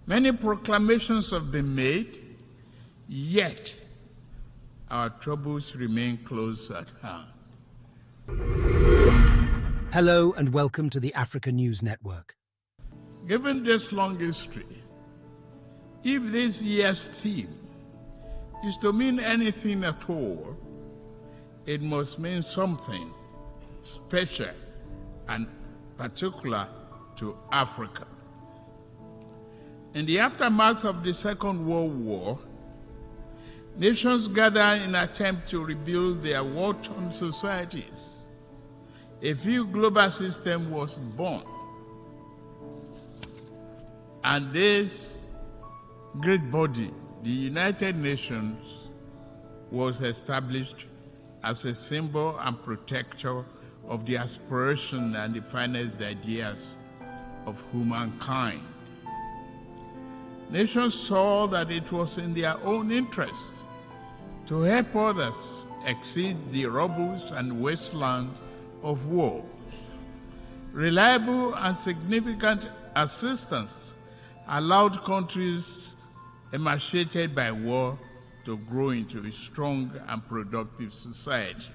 Many proclamations have been made, yet our troubles remain close at hand. Hello and welcome to the Africa News Network. Given this long history, if this year's theme is to mean anything at all, it must mean something special and particular to Africa. In the aftermath of the Second World War, nations gathered in an attempt to rebuild their war-torn societies. A new global system was born. And this great body, the United Nations, was established as a symbol and protector of the aspiration and the finest ideas of humankind. Nations saw that it was in their own interest to help others exceed the rubbles and wasteland of war. Reliable and significant assistance allowed countries emaciated by war to grow into a strong and productive society.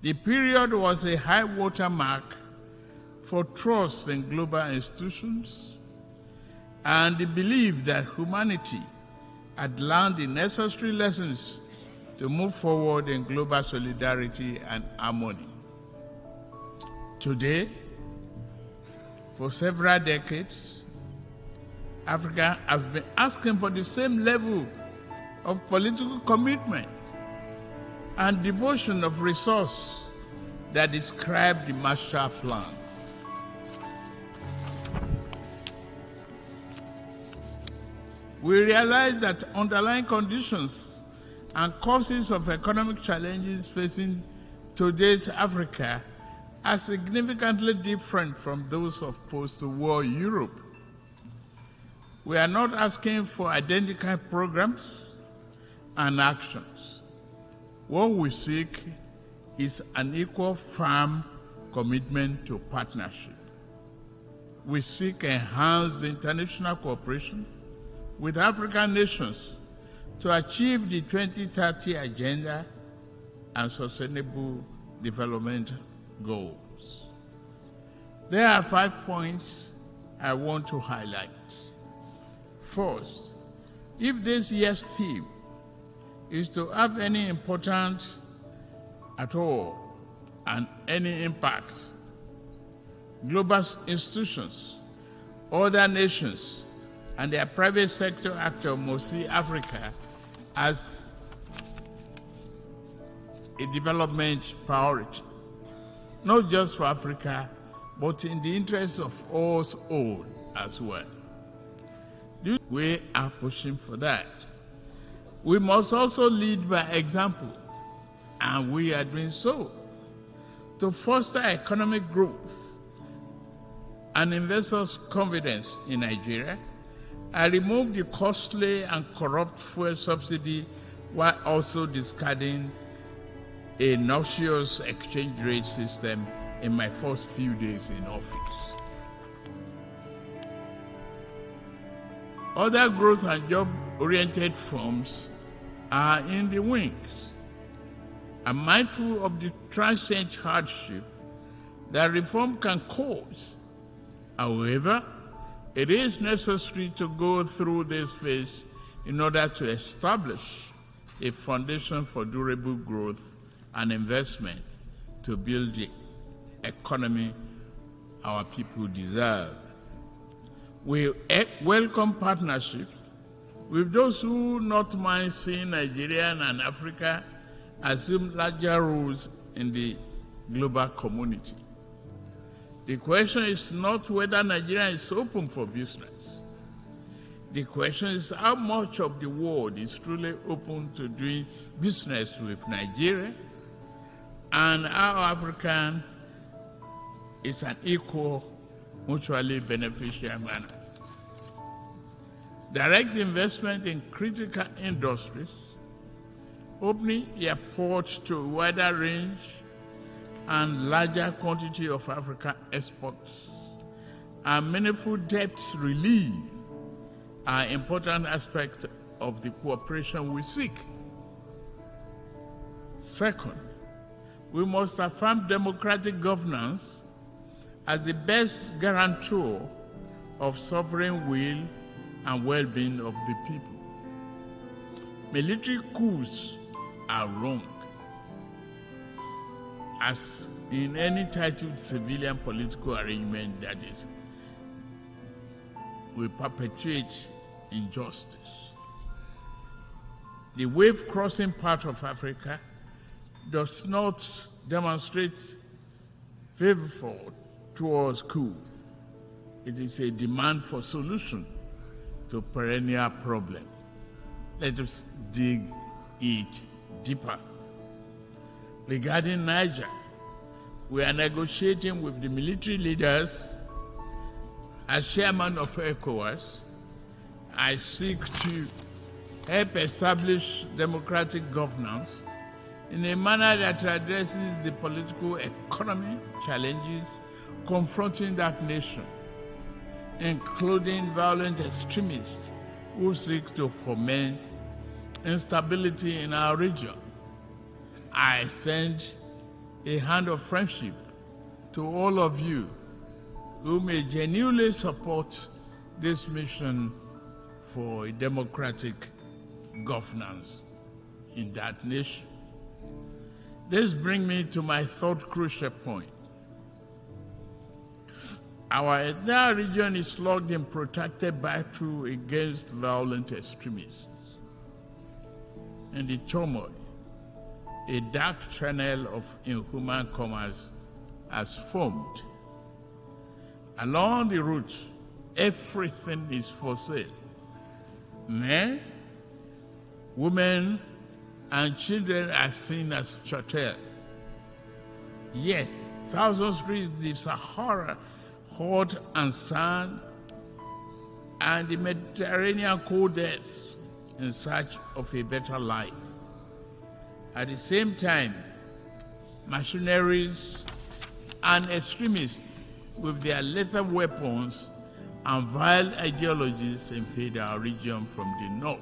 The period was a high water mark for trust in global institutions and the belief that humanity had learned the necessary lessons to move forward in global solidarity and harmony. Today, for several decades, Africa has been asking for the same level of political commitment and devotion of resource that described the Marshall Plan. We realize that underlying conditions and causes of economic challenges facing today's Africa are significantly different from those of post-war Europe. We are not asking for identical programs and actions. What we seek is an equal, firm commitment to partnership. We seek enhanced international cooperation with African nations to achieve the 2030 Agenda and Sustainable Development Goals. There are 5 points I want to highlight. First, if this year's theme is to have any importance at all and any impact, global institutions, other nations, and their private sector actors must see Africa as a development priority, not just for Africa, but in the interest of us all as well. We are pushing for that. We must also lead by example, and we are doing so, to foster economic growth and investors' confidence in Nigeria, and remove the costly and corrupt fuel subsidy while also discarding a noxious exchange rate system in my first few days in office. Other growth and job-oriented firms are in the wings. I'm mindful of the transient hardship that reform can cause. However, it is necessary to go through this phase in order to establish a foundation for durable growth and investment to build the economy our people deserve. We welcome partnership with those who not mind seeing Nigeria and Africa assume larger roles in the global community. The question is not whether Nigeria is open for business. The question is how much of the world is truly open to doing business with Nigeria, and how Africa is an equal, mutually beneficial manner. Direct investment in critical industries, opening airports to a wider range and larger quantity of African exports, and meaningful debt relief are important aspects of the cooperation we seek. Second, we must affirm democratic governance as the best guarantor of sovereign will and well-being of the people. Military coups are wrong, as in any titled civilian political arrangement that is, will perpetuate injustice. The wave-crossing part of Africa does not demonstrate favor towards coup. It is a demand for solution to perennial problem. Let us dig it deeper. Regarding Niger, we are negotiating with the military leaders. As chairman of ECOWAS, I seek to help establish democratic governance in a manner that addresses the political economy challenges confronting that nation, including violent extremists who seek to foment instability in our region. I extend a hand of friendship to all of you who may genuinely support this mission for a democratic governance in that nation. This brings me to my third crucial point. Our entire region is locked in protracted battle against violent extremists. In the turmoil, a dark channel of inhuman commerce has formed. Along the route, everything is for sale. Men, women, and children are seen as chattel. Yet, thousands reach the Sahara, hot and sand, and the Mediterranean cold death in search of a better life. At the same time, mercenaries and extremists with their lethal weapons and vile ideologies invade our region from the north.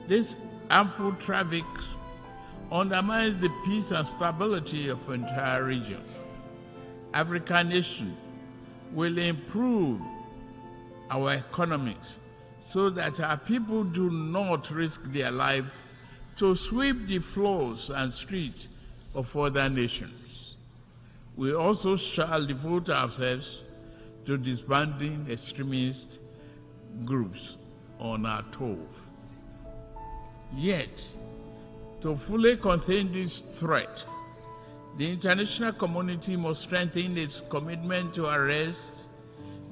This harmful traffic undermines the peace and stability of the entire region. African nation will improve our economics so that our people do not risk their life to sweep the floors and streets of other nations. We also shall devote ourselves to disbanding extremist groups on our turf. Yet, to fully contain this threat, the international community must strengthen its commitment to arrest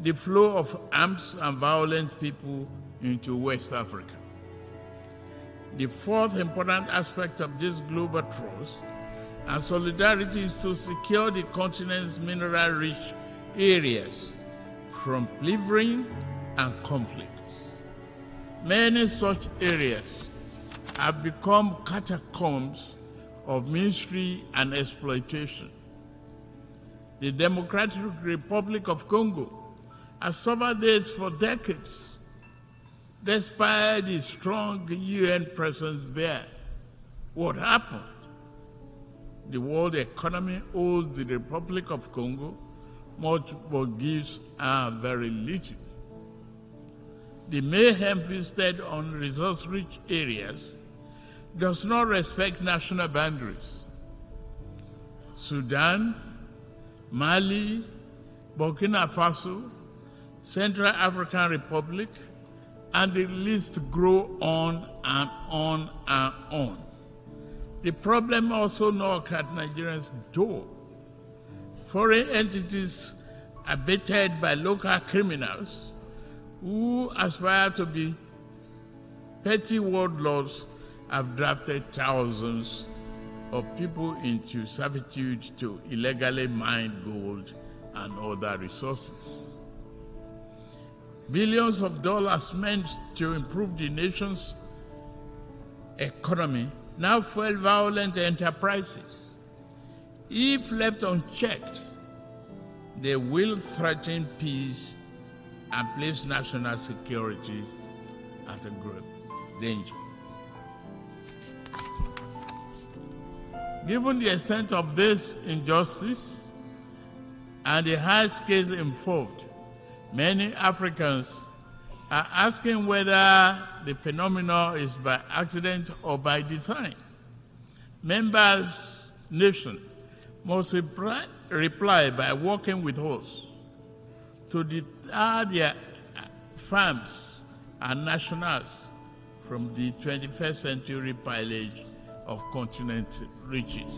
the flow of armed and violent people into West Africa. The fourth important aspect of this global trust and solidarity is to secure the continent's mineral-rich areas from plundering and conflicts. Many such areas have become catacombs of misery and exploitation. The Democratic Republic of Congo has suffered this for decades. Despite the strong UN presence there, what happened? The world economy owes the Republic of Congo much but gives her very little. The mayhem visited on resource-rich areas does not respect national boundaries. Sudan, Mali, Burkina Faso, Central African Republic, and the list grow on and on and on. The problem also knocks at Nigeria's door. Foreign entities are baited by local criminals who aspire to be petty warlords have drafted thousands of people into servitude to illegally mine gold and other resources. Billions of dollars meant to improve the nation's economy now fuel violent enterprises. If left unchecked, they will threaten peace and place national security at a grave danger. Given the extent of this injustice and the high scales involved, many Africans are asking whether the phenomenon is by accident or by design. Members' nation must reply by working with us to deter their farms and nationals from the 21st century pillage of continent riches.